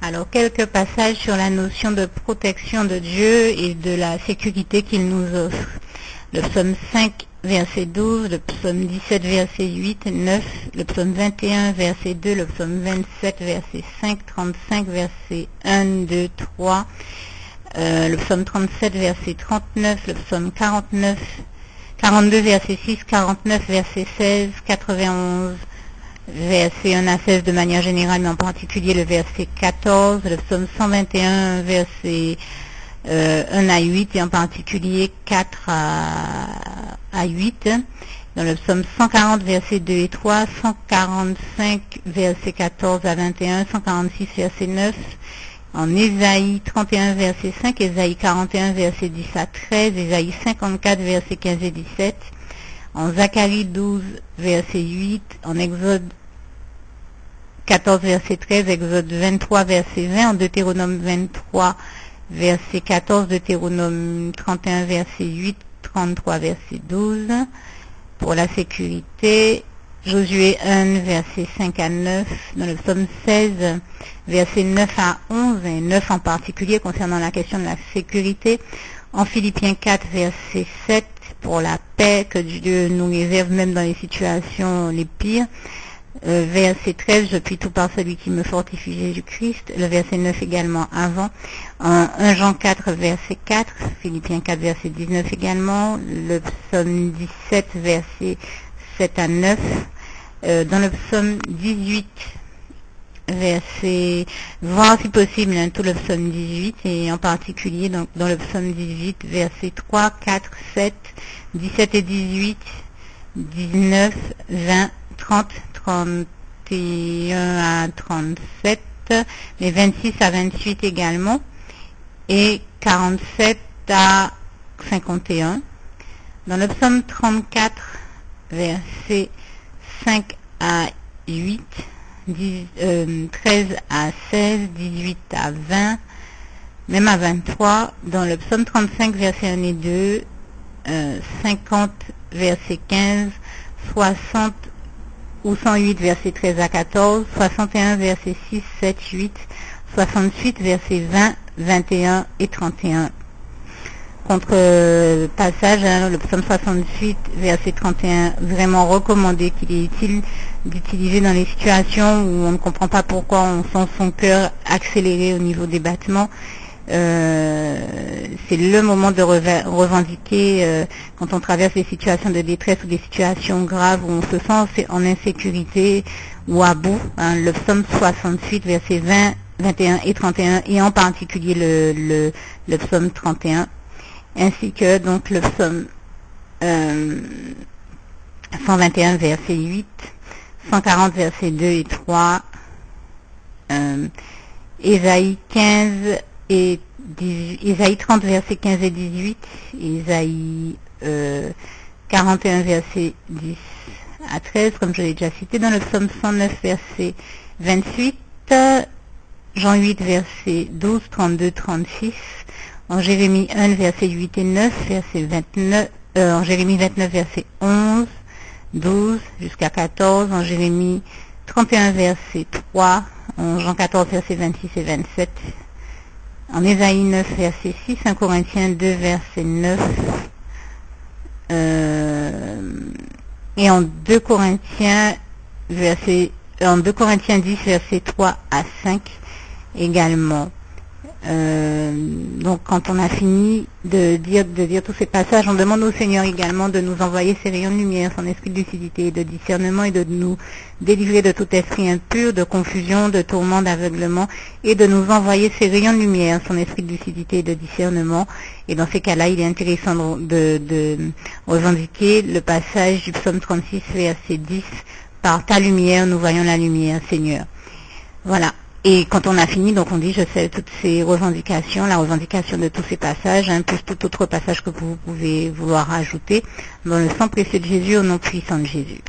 Alors, quelques passages sur la notion de protection de Dieu et de la sécurité qu'il nous offre. Le psaume 5, verset 12, le psaume 17, verset 8 et 9, le psaume 21, verset 2, le psaume 27, verset 5, 35, verset 1, 2, 3, le psaume 37, verset 39, le psaume 42, verset 6, 49, verset 16, 91, verset 1 à 16 de manière générale, mais en particulier le verset 14, le psaume 121, verset 1 à 8, et en particulier 4 à 8, dans le psaume 140, verset 2 et 3, 145, verset 14 à 21, 146, verset 9, en Ésaïe 31, verset 5, Ésaïe 41, verset 10 à 13, Ésaïe 54, verset 15 et 17, en Zacharie 12, verset 8, en Exode 14, verset 13, Exode 23, verset 20, en Deutéronome 23, verset 14, Deutéronome 31, verset 8, 33, verset 12. Pour la sécurité, Josué 1, verset 5 à 9, dans le psaume 16, verset 9 à 11, et 9 en particulier concernant la question de la sécurité. En Philippiens 4, verset 7, pour la paix que Dieu nous réserve même dans les situations les pires. Verset 13, je puis tout par celui qui me fortifie, Jésus-Christ. Le verset 9 également avant. En 1 Jean 4, verset 4, Philippiens 4, verset 19 également. Le psaume 17, verset 7 à 9. Dans le psaume 18, verset, voir si possible tout le psaume 18, et en particulier donc, dans le psaume 18, verset 3, 4, 7, 17 et 18, 19, 20, 30, 31 à 37, mais 26 à 28 également, et 47 à 51. Dans le psaume 34, verset 5 à 8, 13 à 16, 18 à 20, même à 23, dans le psaume 35, verset 1 et 2, 50, verset 15, 60 ou 108, verset 13 à 14, 61, verset 6, 7, 8, 68, verset 20, 21 et 31. Contre passage, le psaume 68, verset 31, vraiment recommandé, qu'il est utile d'utiliser dans les situations où on ne comprend pas pourquoi on sent son cœur accélérer au niveau des battements. C'est le moment de revendiquer quand on traverse des situations de détresse ou des situations graves où on se sent en insécurité ou à bout. Le psaume 68, verset 20, 21 et 31, et en particulier le psaume 31. Ainsi que donc le psaume 121, verset 8, 140, verset 2 et 3, Ésaïe 15 et 18, Ésaïe 30, verset 15 et 18, Ésaïe 41, verset 10 à 13, comme je l'ai déjà cité, dans le psaume 109, verset 28, Jean 8, verset 12, 32, 36, en Jérémie 1, verset 8 et 9, verset 29, en Jérémie 29, verset 11, 12 jusqu'à 14, en Jérémie 31, verset 3, en Jean 14, verset 26 et 27, en Ésaïe 9, verset 6, 1 Corinthiens 2, verset 9, et en 2 Corinthiens 10, verset 3 à 5 également. Donc quand on a fini de dire tous ces passages, on demande au Seigneur également de nous envoyer ses rayons de lumière, son esprit de lucidité et de discernement, et de nous délivrer de tout esprit impur, de confusion, de tourment, d'aveuglement, et de nous envoyer ses rayons de lumière, son esprit de lucidité et de discernement. Et dans ces cas-là, il est intéressant de revendiquer le passage du psaume 36, verset 10, par ta lumière, nous voyons la lumière, Seigneur. Voilà. Et quand on a fini, donc on dit, je sais toutes ces revendications, la revendication de tous ces passages, plus tout autre passage que vous pouvez vouloir ajouter, dans le sang précieux de Jésus, au nom puissant de Jésus.